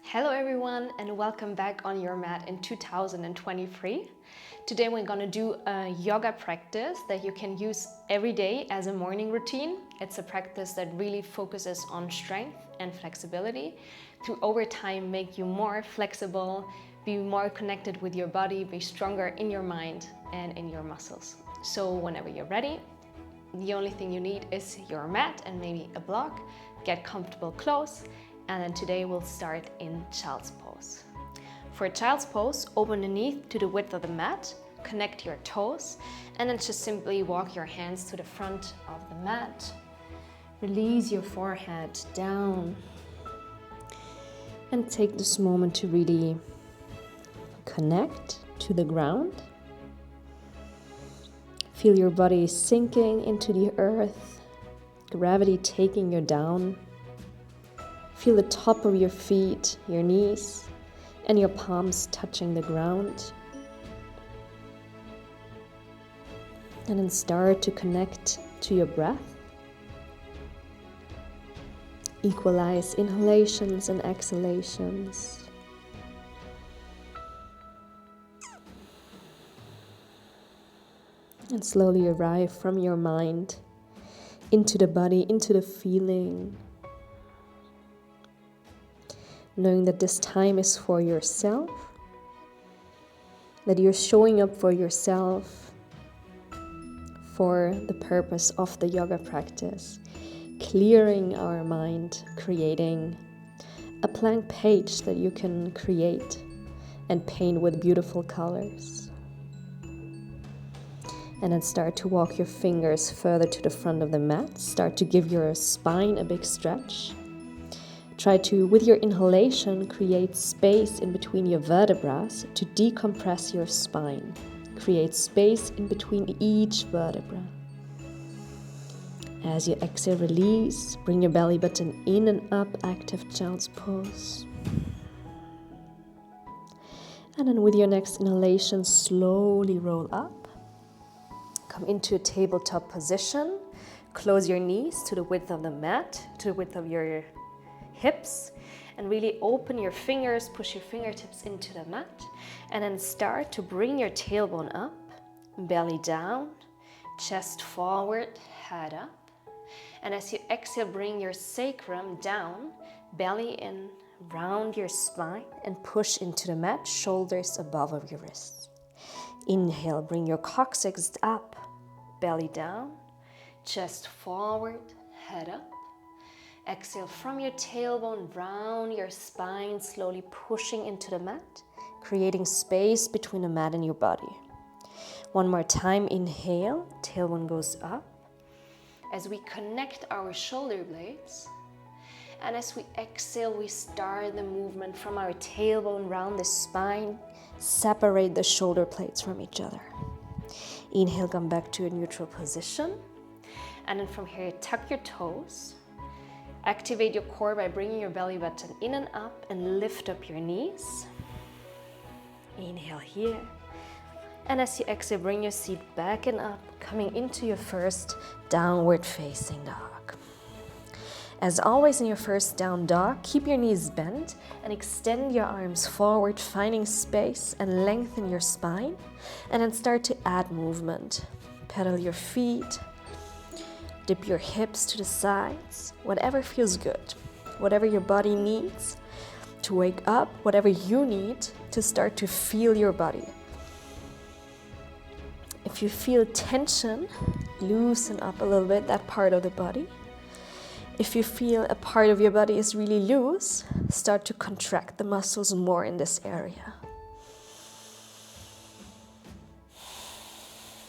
Hello everyone and welcome back on your mat in 2023. Today we're gonna do a yoga practice that you can use every day as a morning routine. It's a practice that really focuses on strength and flexibility to over time make you more flexible, be more connected with your body, be stronger in your mind and in your muscles. So whenever you're ready, the only thing you need is your mat and maybe a block. Get comfortable close. And then today we'll start in child's pose. For child's pose, open the knee to the width of the mat, connect your toes, and then just simply walk your hands to the front of the mat. Release your forehead down. And take this moment to really connect to the ground. Feel your body sinking into the earth, gravity taking you down. Feel the top of your feet, your knees, and your palms touching the ground. And then start to connect to your breath. Equalize inhalations and exhalations. And slowly arrive from your mind into the body, into the feeling. Knowing that this time is for yourself, that you're showing up for yourself, for the purpose of the yoga practice, clearing our mind, creating a blank page that you can create and paint with beautiful colors. And then start to walk your fingers further to the front of the mat. Start to give your spine a big stretch. Try to, with your inhalation, create space in between your vertebrae to decompress your spine. Create space in between each vertebra. As you exhale, release. Bring your belly button in and up, active child's pose. And then with your next inhalation, slowly roll up. Come into a tabletop position. Close your knees to the width of the mat, to the width of your hips, and really open your fingers, push your fingertips into the mat, and then start to bring your tailbone up, belly down, chest forward, head up. And as you exhale, bring your sacrum down, belly in, round your spine, and push into the mat, shoulders above of your wrists. Inhale, bring your coccyx up, belly down, chest forward, head up. Exhale from your tailbone, round your spine, slowly pushing into the mat, creating space between the mat and your body. One more time, inhale, tailbone goes up. As we connect our shoulder blades, and as we exhale, we start the movement from our tailbone round the spine, separate the shoulder blades from each other. Inhale, come back to a neutral position, and then from here, tuck your toes. Activate your core by bringing your belly button in and up and lift up your knees. Inhale here. And as you exhale, bring your seat back and up, coming into your first downward facing dog. As always in your first down dog, keep your knees bent and extend your arms forward, finding space and lengthen your spine. And then start to add movement. Pedal your feet. Dip your hips to the sides, whatever feels good, whatever your body needs to wake up, whatever you need to start to feel your body. If you feel tension, loosen up a little bit that part of the body. If you feel a part of your body is really loose, start to contract the muscles more in this area.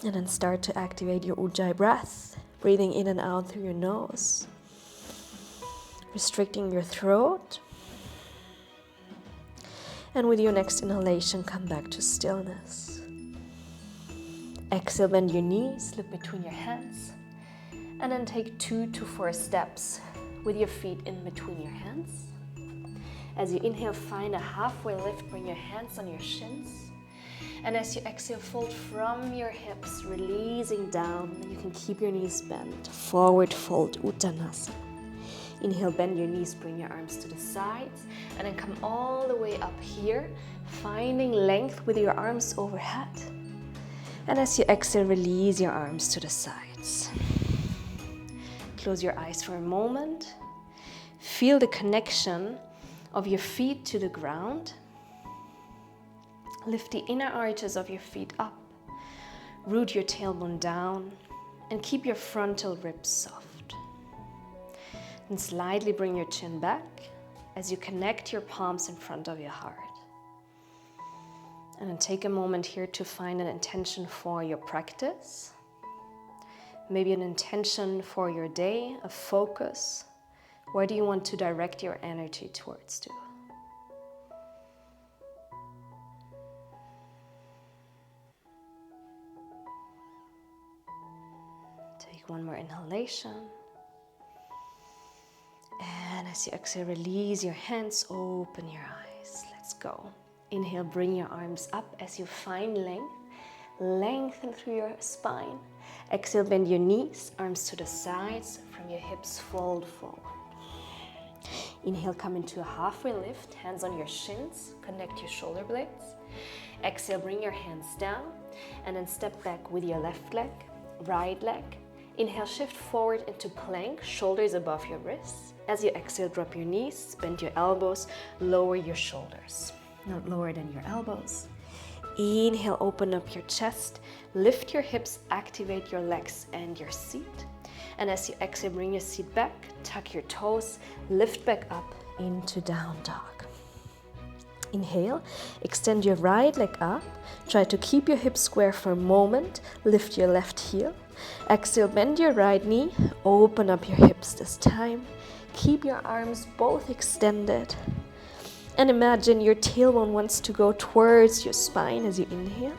And then start to activate your Ujjayi breath. Breathing in and out through your nose. Restricting your throat. And with your next inhalation, come back to stillness. Exhale, bend your knees, look between your hands. And then take 2 to 4 steps with your feet in between your hands. As you inhale, find a halfway lift, bring your hands on your shins. And as you exhale, fold from your hips, releasing down. You can keep your knees bent. Forward fold, Uttanasana. Inhale, bend your knees, bring your arms to the sides, and then come all the way up here, finding length with your arms overhead. And as you exhale, release your arms to the sides. Close your eyes for a moment. Feel the connection of your feet to the ground. Lift the inner arches of your feet up. Root your tailbone down and keep your frontal ribs soft. And slightly bring your chin back as you connect your palms in front of your heart. And then take a moment here to find an intention for your practice. Maybe an intention for your day, a focus. Where do you want to direct your energy towards to? Take one more inhalation. And as you exhale, release your hands, open your eyes. Let's go. Inhale, bring your arms up as you find length. Lengthen through your spine. Exhale, bend your knees, arms to the sides, from your hips fold forward. Inhale, come into a halfway lift, hands on your shins, connect your shoulder blades. Exhale, bring your hands down, and then step back with your left leg, right leg. Inhale, shift forward into plank, shoulders above your wrists. As you exhale, drop your knees, bend your elbows, lower your shoulders. Not lower than your elbows. Inhale, open up your chest, lift your hips, activate your legs and your seat. And as you exhale, bring your seat back, tuck your toes, lift back up into down dog. Inhale, extend your right leg up, try to keep your hips square for a moment, lift your left heel. Exhale, bend your right knee, open up your hips this time. Keep your arms both extended. And imagine your tailbone wants to go towards your spine as you inhale.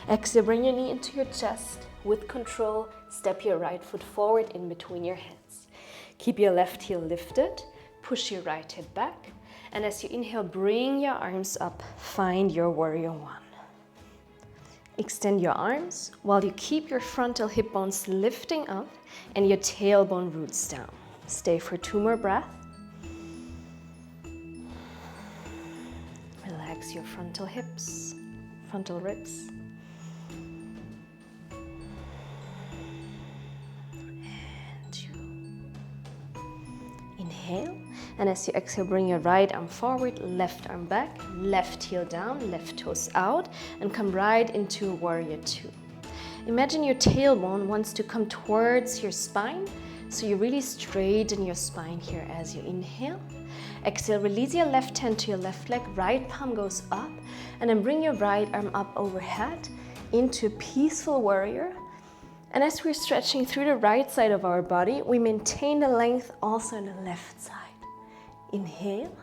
Exhale, bring your knee into your chest. With control, step your right foot forward in between your hands. Keep your left heel lifted, push your right hip back. And as you inhale, bring your arms up, find your warrior one. Extend your arms while you keep your frontal hip bones lifting up and your tailbone roots down. Stay for 2 more breaths. Relax your frontal hips, frontal ribs. And 2. Inhale. And as you exhale, bring your right arm forward, left arm back, left heel down, left toes out, and come right into warrior 2. Imagine your tailbone wants to come towards your spine, so you really straighten your spine here as you inhale. Exhale, release your left hand to your left leg, right palm goes up, and then bring your right arm up overhead into a peaceful warrior. And as we're stretching through the right side of our body, we maintain the length also in the left side. Inhale.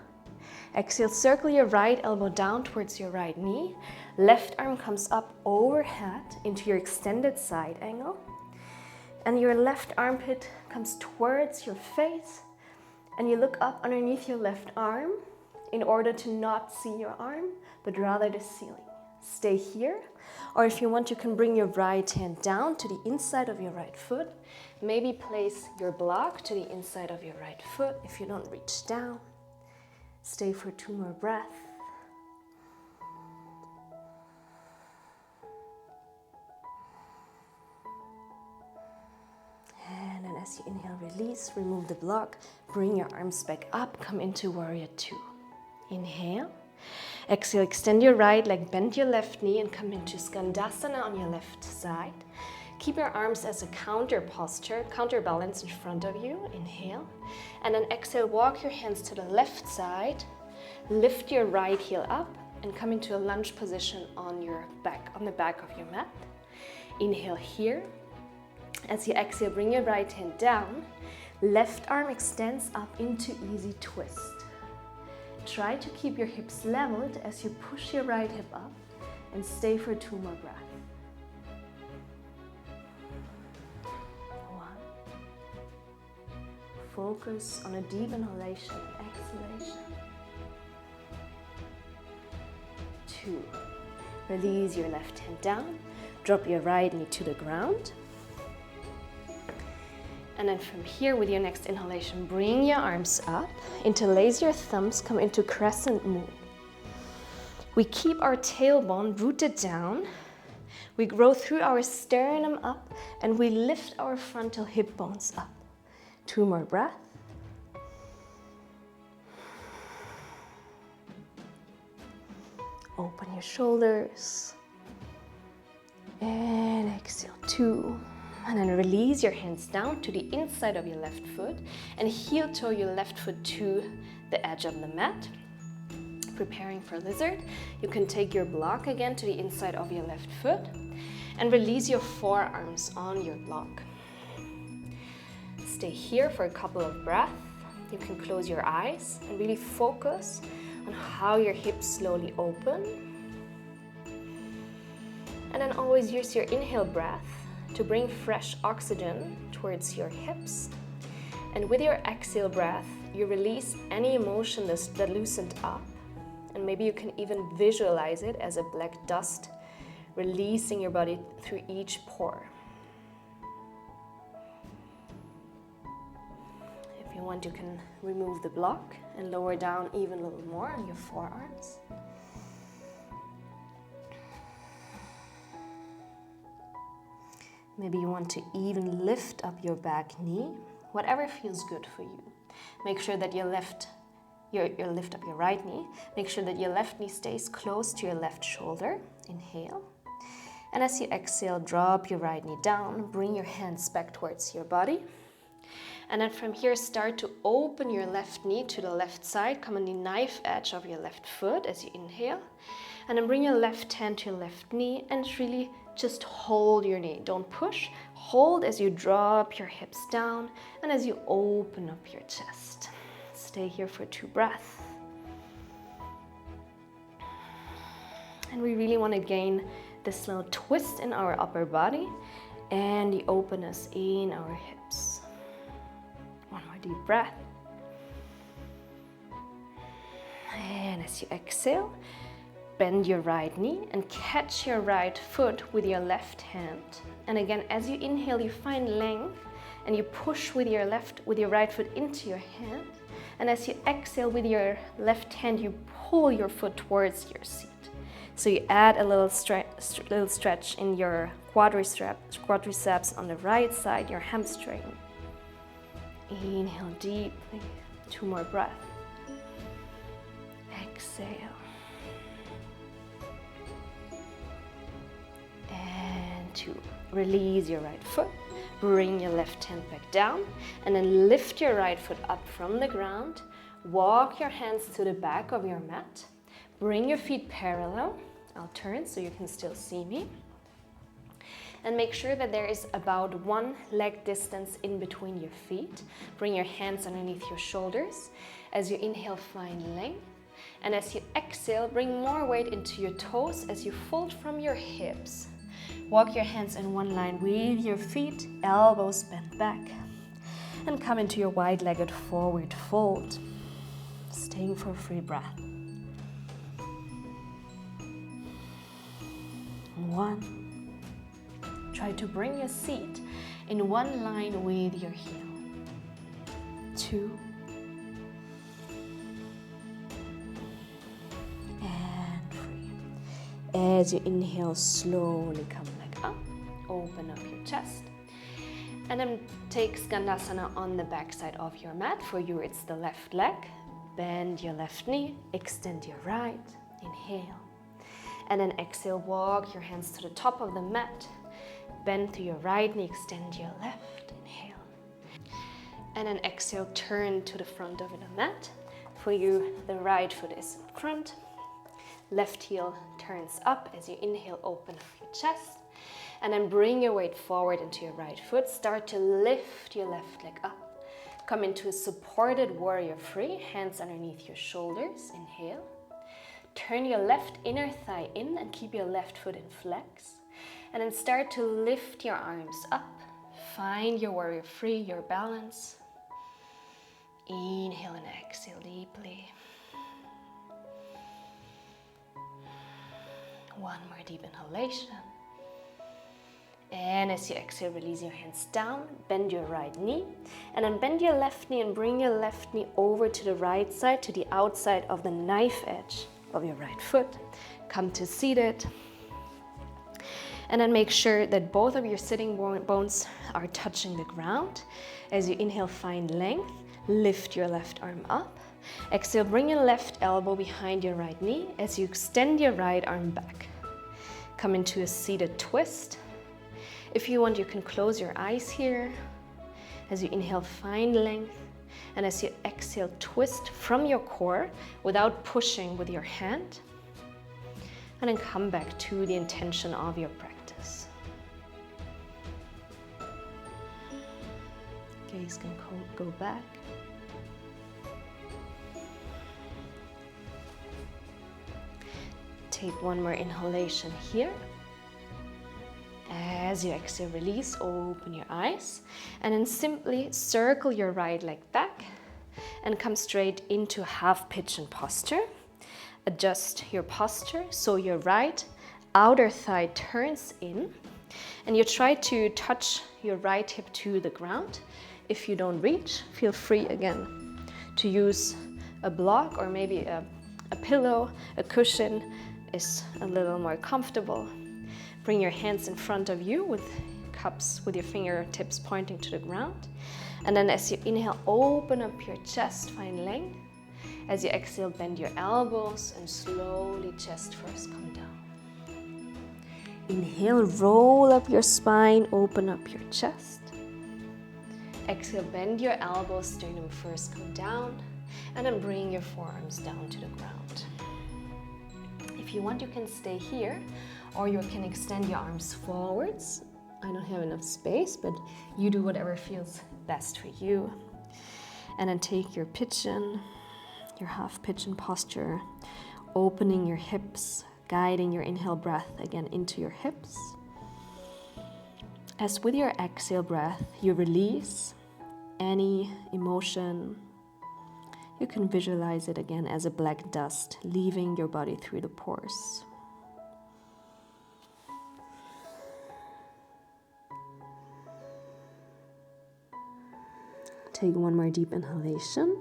Exhale, circle your right elbow down towards your right knee. Left arm comes up overhead into your extended side angle. And your left armpit comes towards your face. And you look up underneath your left arm in order to not see your arm, but rather the ceiling. Stay here. Or if you want, you can bring your right hand down to the inside of your right foot. Maybe place your block to the inside of your right foot if you don't reach down. Stay for 2 more breaths. And then as you inhale, release, remove the block, bring your arms back up, come into warrior 2. Inhale. Exhale, extend your right leg, bend your left knee and come into Skandasana on your left side. Keep your arms as a counter posture, counterbalance in front of you. Inhale. And then exhale, walk your hands to the left side. Lift your right heel up and come into a lunge position on your back, on the back of your mat. Inhale here. As you exhale, bring your right hand down. Left arm extends up into easy twist. Try to keep your hips leveled as you push your right hip up and stay for 2 more breaths. 1. Focus on a deep inhalation and exhalation. 2. Release your left hand down. Drop your right knee to the ground. And then from here, with your next inhalation, bring your arms up. Interlace your thumbs, come into crescent moon. We keep our tailbone rooted down. We grow through our sternum up, and we lift our frontal hip bones up. 2 more breaths. Open your shoulders. And exhale, 2. And then release your hands down to the inside of your left foot and heel toe your left foot to the edge of the mat. Preparing for lizard. You can take your block again to the inside of your left foot and release your forearms on your block. Stay here for a couple of breaths. You can close your eyes and really focus on how your hips slowly open. And then always use your inhale breath to bring fresh oxygen towards your hips. And with your exhale breath, you release any emotion that loosened up. And maybe you can even visualize it as a black dust releasing your body through each pore. If you want, you can remove the block and lower down even a little more on your forearms. Maybe you want to even lift up your back knee, whatever feels good for you. Make sure that you lift up your right knee. Make sure that your left knee stays close to your left shoulder. Inhale. And as you exhale, drop your right knee down. Bring your hands back towards your body. And then from here, start to open your left knee to the left side. Come on the knife edge of your left foot as you inhale. And then bring your left hand to your left knee and really just hold your knee. Don't push. Hold as you drop your hips down and as you open up your chest. Stay here for 2 breaths. And we really want to gain this little twist in our upper body and the openness in our hips. 1 more deep breath. And as you exhale, bend your right knee and catch your right foot with your left hand. And again, as you inhale, you find length and you push with your right foot into your hand. And as you exhale with your left hand, you pull your foot towards your seat. So you add a little stretch in your quadriceps on the right side, your hamstring. Inhale deeply. 2 more breaths. Exhale. And 2. Release your right foot. Bring your left hand back down and then lift your right foot up from the ground. Walk your hands to the back of your mat. Bring your feet parallel. I'll turn so you can still see me. And make sure that there is about 1 leg distance in between your feet. Bring your hands underneath your shoulders. As you inhale, find length. And as you exhale, bring more weight into your toes as you fold from your hips. Walk your hands in one line with your feet, elbows bent back. And come into your wide-legged forward fold. Staying for 3 breaths. 1. Try to bring your seat in one line with your heel. 2. And 3. As you inhale, slowly come back up. Open up your chest. And then take Skandasana on the back side of your mat. For you, it's the left leg. Bend your left knee. Extend your right. Inhale. And then exhale, walk your hands to the top of the mat. Bend to your right knee, extend your left. Inhale. And then exhale, turn to the front of the mat. For you, the right foot is in front. Left heel turns up as you inhale, open up your chest. And then bring your weight forward into your right foot. Start to lift your left leg up. Come into a supported warrior three, hands underneath your shoulders. Inhale. Turn your left inner thigh in and keep your left foot in flex. And then start to lift your arms up. Find your warrior three, your balance. Inhale and exhale deeply. One more deep inhalation. And as you exhale, release your hands down, bend your right knee, and then bend your left knee and bring your left knee over to the right side, to the outside of the knife edge of your right foot. Come to seated. And then make sure that both of your sitting bones are touching the ground. As you inhale, find length, lift your left arm up. Exhale, bring your left elbow behind your right knee as you extend your right arm back. Come into a seated twist. If you want, you can close your eyes here. As you inhale, find length. And as you exhale, twist from your core without pushing with your hand. And then come back to the intention of your practice. Gaze can go back. Take one more inhalation here. As you exhale, release, open your eyes, and then simply circle your right leg back and come straight into half pigeon posture. Adjust your posture so your right outer thigh turns in, and you try to touch your right hip to the ground. If you don't reach, feel free again to use a block or maybe a pillow, a cushion is a little more comfortable. Bring your hands in front of you with cups with your fingertips pointing to the ground. And then as you inhale, open up your chest, find length. As you exhale, bend your elbows and slowly chest first come down. Inhale, roll up your spine, open up your chest. Exhale, bend your elbows, sternum first come down, and then bring your forearms down to the ground. If you want, you can stay here, or you can extend your arms forwards. I don't have enough space, but you do whatever feels best for you. And then take your pigeon, your half pigeon posture, opening your hips, guiding your inhale breath again into your hips. As with your exhale breath, you release any emotion. You can visualize it again as a black dust leaving your body through the pores. Take one more deep inhalation.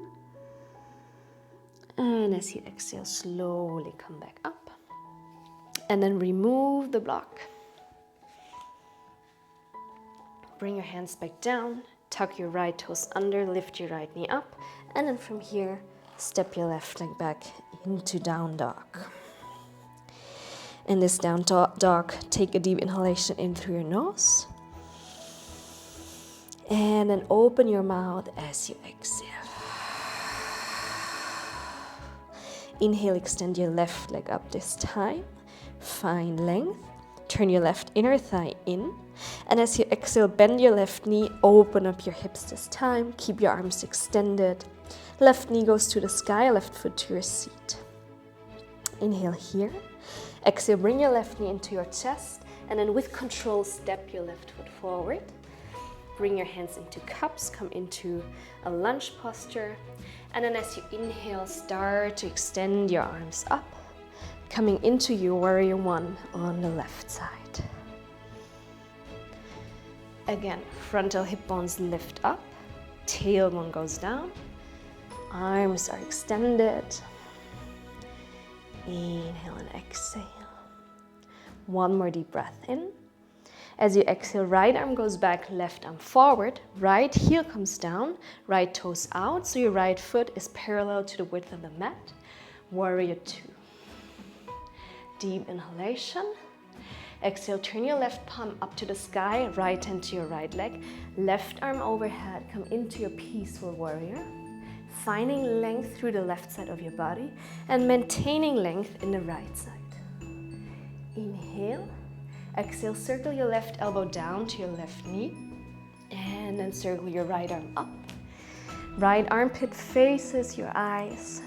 And as you exhale, slowly come back up. And then remove the block. Bring your hands back down. Tuck your right toes under, lift your right knee up. And then from here, step your left leg back into down dog. In this down dog, take a deep inhalation in through your nose. And then open your mouth as you exhale. Inhale, extend your left leg up this time. Find length. Turn your left inner thigh in. And as you exhale, bend your left knee, open up your hips this time. Keep your arms extended. Left knee goes to the sky, left foot to your seat. Inhale here. Exhale, bring your left knee into your chest. And then with control, step your left foot forward. Bring your hands into cups, come into a lunge posture. And then as you inhale, start to extend your arms up, coming into your warrior one on the left side. Again, frontal hip bones lift up, tailbone goes down, arms are extended. Inhale and exhale. One more deep breath in. As you exhale, right arm goes back, left arm forward, right heel comes down, right toes out, so your right foot is parallel to the width of the mat. Warrior two. Deep inhalation. Exhale, turn your left palm up to the sky, right hand to your right leg, left arm overhead, come into your peaceful warrior, finding length through the left side of your body and maintaining length in the right side. Inhale. Exhale, circle your left elbow down to your left knee, and then circle your right arm up. Right armpit faces your eyes.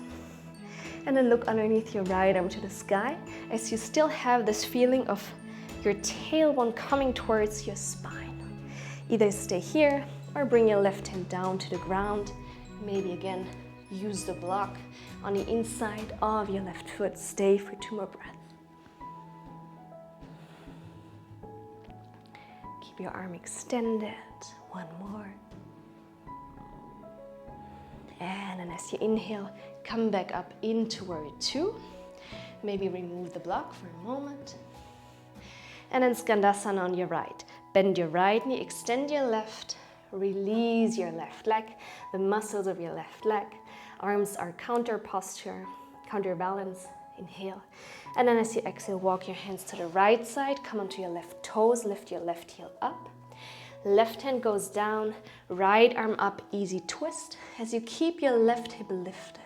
And then look underneath your right arm to the sky as you still have this feeling of your tailbone coming towards your spine. Either stay here or bring your left hand down to the ground. Maybe again, use the block on the inside of your left foot. Stay for 2 more breaths. Keep your arm extended. One more. And then as you inhale, come back up into warrior two. Maybe remove the block for a moment. And then Skandasana on your right. Bend your right knee, extend your left, release your left leg, the muscles of your left leg. Arms are counter posture, counterbalance. Inhale. And then as you exhale, walk your hands to the right side, come onto your left toes, lift your left heel up. Left hand goes down, right arm up, easy twist, as you keep your left hip lifted.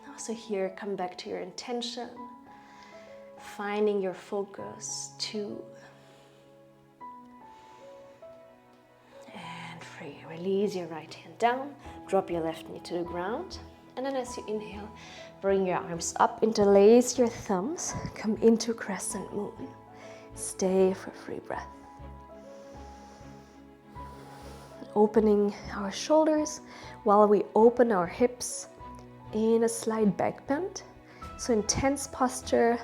Also here, come back to your intention, finding your focus, 2. And 3. Release your right hand down, drop your left knee to the ground. And then as you inhale, bring your arms up, interlace your thumbs, come into crescent moon. Stay for 3 breaths. Opening our shoulders while we open our hips in a slight back bend. So intense posture.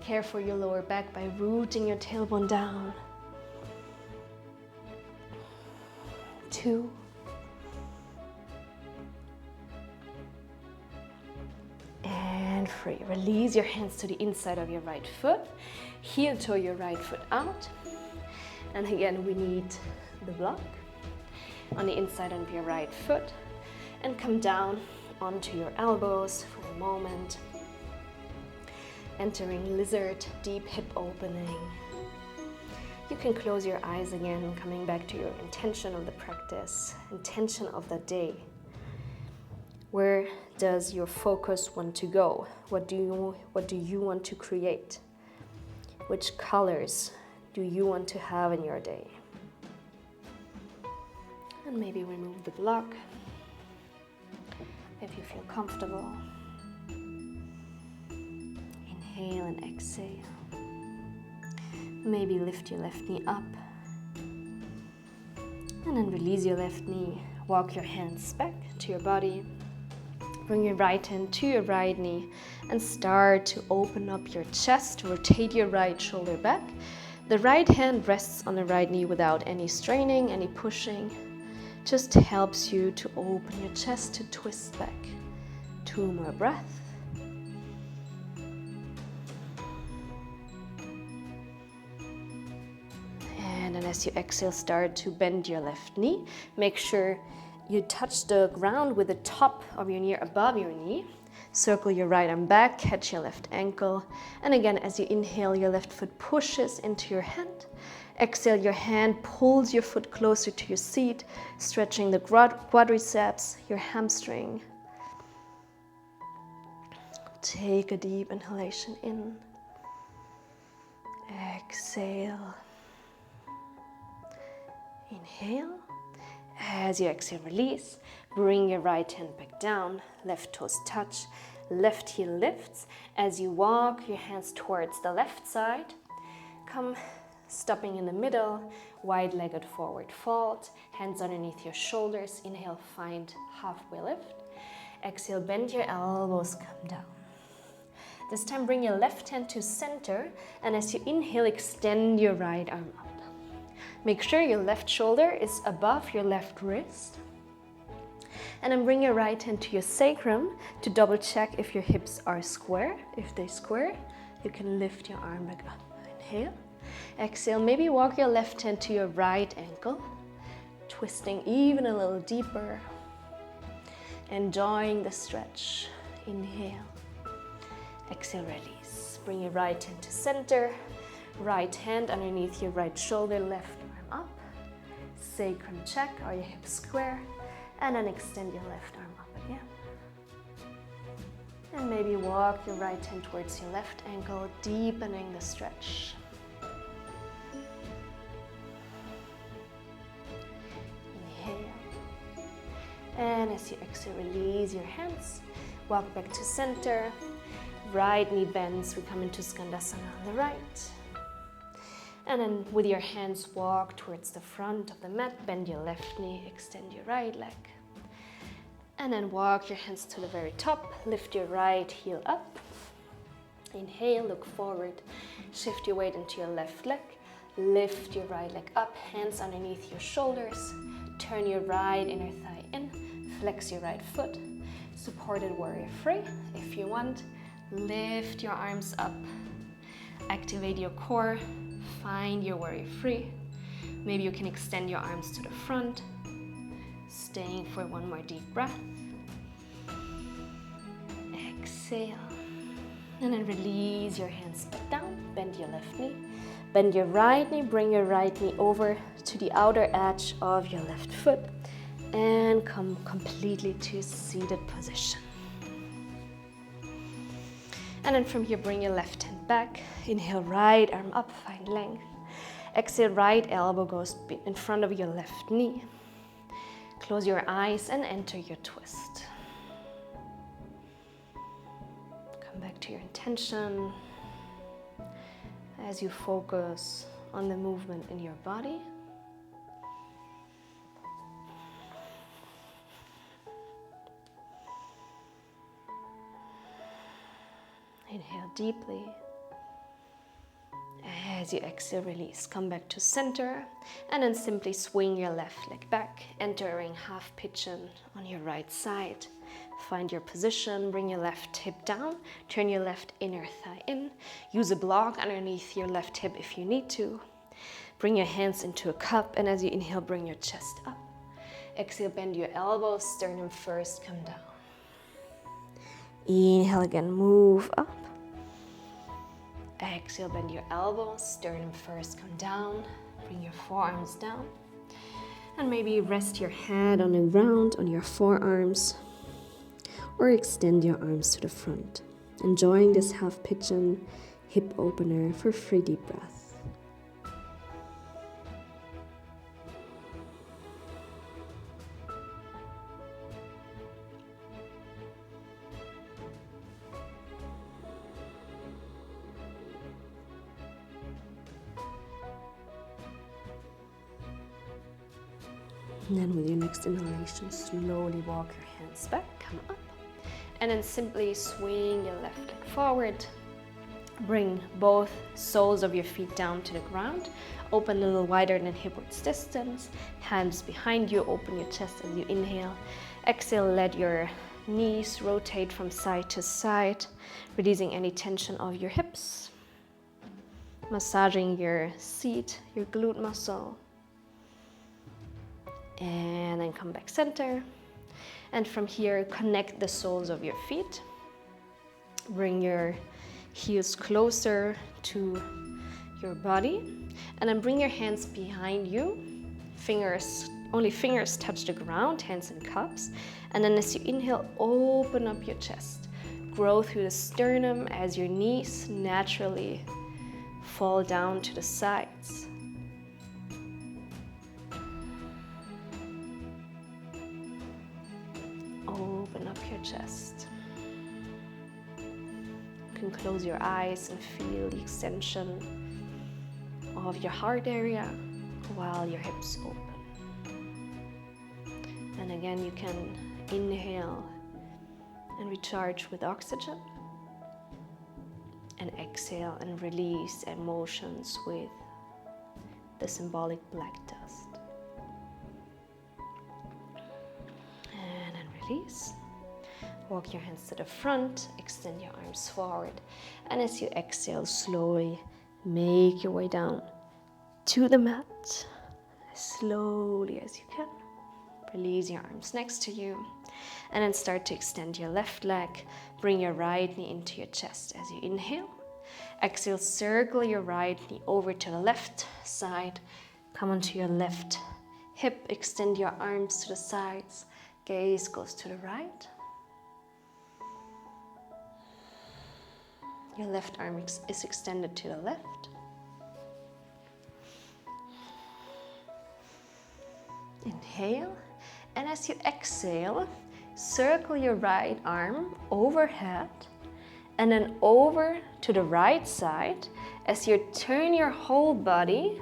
Care for your lower back by rooting your tailbone down. 2. And 3. Release your hands to the inside of your right foot. Heel toe your right foot out. And again, we need the block on the inside of your right foot. And come down onto your elbows for a moment. Entering lizard, deep hip opening. You can close your eyes again, coming back to your intention of the practice, intention of the day. Where does your focus want to go? What do you want to create? Which colors do you want to have in your day? And maybe remove the block if you feel comfortable. Inhale and exhale. Maybe lift your left knee up. And then release your left knee. Walk your hands back to your body. Bring your right hand to your right knee and start to open up your chest. Rotate your right shoulder back. The right hand rests on the right knee without any straining, any pushing. Just helps you to open your chest to twist back. 2 more breaths. And then as you exhale, start to bend your left knee. Make sure you touch the ground with the top of your knee above your knee. Circle your right arm back, catch your left ankle. And again, as you inhale, your left foot pushes into your hand. Exhale, your hand pulls your foot closer to your seat, stretching the quadriceps, your hamstring. Take a deep inhalation in. Exhale. Inhale. As you exhale, release. Bring your right hand back down. Left toes touch. Left heel lifts. As you walk your hands towards the left side, come stopping in the middle, wide-legged forward fold, hands underneath your shoulders. Inhale, find halfway lift. Exhale, bend your elbows, come down. This time, bring your left hand to center, and as you inhale, extend your right arm up. Make sure your left shoulder is above your left wrist. And then bring your right hand to your sacrum to double check if your hips are square. If they're square, you can lift your arm back up. Inhale. Exhale, maybe walk your left hand to your right ankle, twisting even a little deeper. Enjoying the stretch. Inhale. Exhale, release. Bring your right hand to center. Right hand underneath your right shoulder, left arm up. Sacrum check, are your hips square? And then extend your left arm up again. And maybe walk your right hand towards your left ankle, deepening the stretch. Inhale. And as you exhale, release your hands. Walk back to center. Right knee bends, we come into Skandasana on the right. And then with your hands, walk towards the front of the mat, bend your left knee, extend your right leg. And then walk your hands to the very top, lift your right heel up. Inhale, look forward. Shift your weight into your left leg. Lift your right leg up, hands underneath your shoulders. Turn your right inner thigh in. Flex your right foot. Supported warrior three. If you want, lift your arms up. Activate your core. Find your warrior three. Maybe you can extend your arms to the front. Staying for one more deep breath. Exhale. And then release your hands back down. Bend your left knee. Bend your right knee. Bring your right knee over to the outer edge of your left foot. And come completely to seated position. And then from here, bring your left hand back. Inhale, right arm up, find length. Exhale, right elbow goes in front of your left knee. Close your eyes and enter your twist. Come back to your intention as you focus on the movement in your body. Inhale deeply. As you exhale, release. Come back to center and then simply swing your left leg back, entering half pigeon on your right side. Find your position, bring your left hip down, turn your left inner thigh in. Use a block underneath your left hip if you need to. Bring your hands into a cup, and as you inhale, bring your chest up. Exhale, bend your elbows, sternum first, come down. Inhale again, move up. Exhale, bend your elbows, sternum first, come down. Bring your forearms down. And maybe rest your head on the ground on your forearms, or extend your arms to the front. Enjoying this half pigeon hip opener for 3 deep breaths. And then with your next inhalation, slowly walk your hands back, come up. And then simply swing your left leg forward. Bring both soles of your feet down to the ground. Open a little wider than hip width distance. Hands behind you, open your chest as you inhale. Exhale, let your knees rotate from side to side, releasing any tension of your hips. Massaging your seat, your glute muscle. And then come back center. And from here, connect the soles of your feet. Bring your heels closer to your body. And then bring your hands behind you. Only fingers touch the ground, hands in cups. And then as you inhale, open up your chest. Grow through the sternum as your knees naturally fall down to the sides. Open up your chest. You can close your eyes and feel the extension of your heart area while your hips open. And again, you can inhale and recharge with oxygen, and exhale and release emotions with the symbolic black dust. Release. Walk your hands to the front, extend your arms forward, and as you exhale, slowly make your way down to the mat, as slowly as you can. Release your arms next to you, and then start to extend your left leg. Bring your right knee into your chest as you inhale. Exhale, circle your right knee over to the left side. Come onto your left hip, extend your arms to the sides. Gaze goes to the right. Your left arm is extended to the left. Inhale, and as you exhale, circle your right arm overhead and then over to the right side as you turn your whole body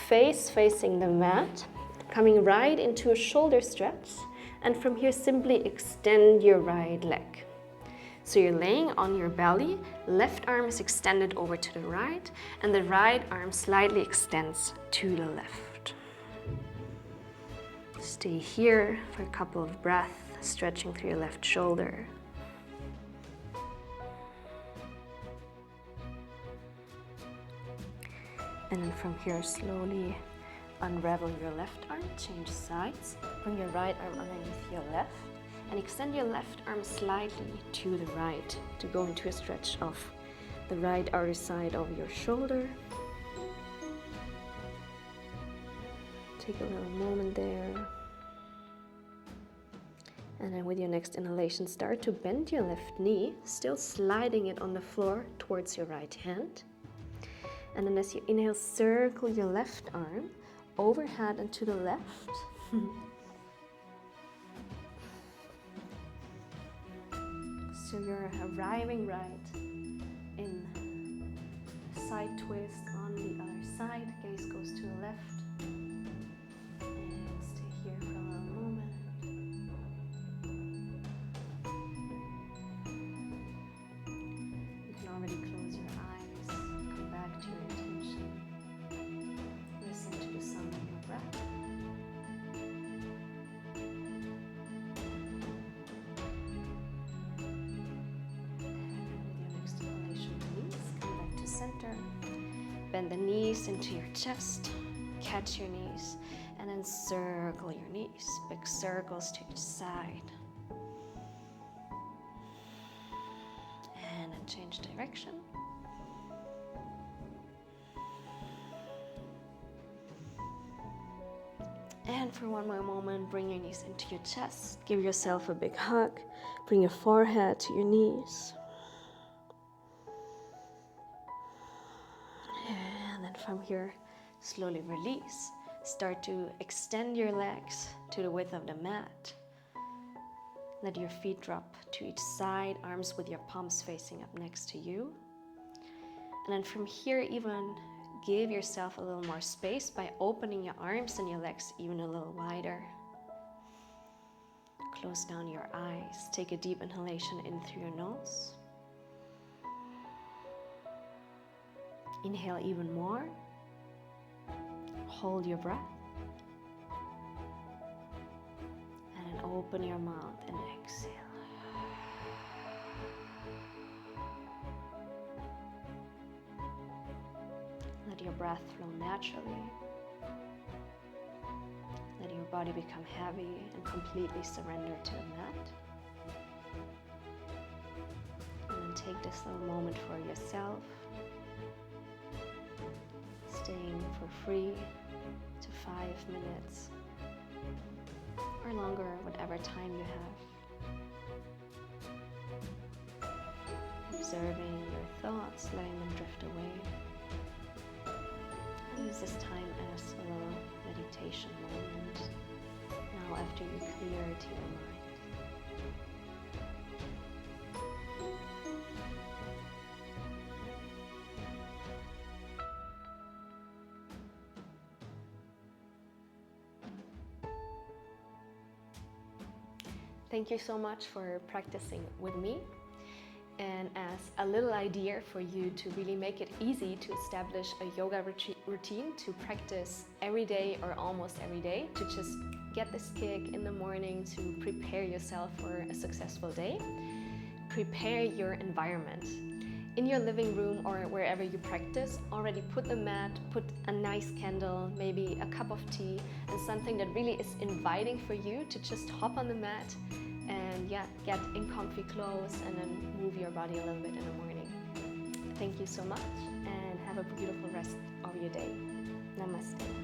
facing the mat, coming right into a shoulder stretch. And from here, simply extend your right leg. So you're laying on your belly, left arm is extended over to the right, and the right arm slightly extends to the left. Stay here for a couple of breaths, stretching through your left shoulder. And then from here, slowly unravel your left arm, change sides, bring your right arm underneath your left, and extend your left arm slightly to the right to go into a stretch of the right outer side of your shoulder. Take a little moment there. And then with your next inhalation, start to bend your left knee, still sliding it on the floor towards your right hand. And then as you inhale, circle your left arm overhead and to the left. So you're arriving right in side twist on the other side. Gaze goes to the left. And stay here for a little moment. You can already close your eyes. Come back to your attention. Listen to the sound of your breath. Bend the knees into your chest, catch your knees, and then circle your knees, big circles to each side. And then change direction. And for one more moment, bring your knees into your chest, give yourself a big hug, bring your forehead to your knees. From here, slowly release. Start to extend your legs to the width of the mat. Let your feet drop to each side, arms with your palms facing up next to you. And then from here, even give yourself a little more space by opening your arms and your legs even a little wider. Close down your eyes. Take a deep inhalation in through your nose. Inhale even more. Hold your breath. And then open your mouth and exhale. Let your breath flow naturally. Let your body become heavy and completely surrender to the mat. And then take this little moment for yourself. Staying for 3 to 5 minutes or longer, whatever time you have. Observing your thoughts, letting them drift away. And use this time as a little meditation moment. Now after you clear to your mind. Thank you so much for practicing with me. And as a little idea for you to really make it easy to establish a yoga routine to practice every day or almost every day, to just get this kick in the morning to prepare yourself for a successful day, prepare your environment. In your living room or wherever you practice, already put the mat, put a nice candle, maybe a cup of tea, and something that really is inviting for you to just hop on the mat and get in comfy clothes and then move your body a little bit in the morning. Thank you so much and have a beautiful rest of your day. Namaste.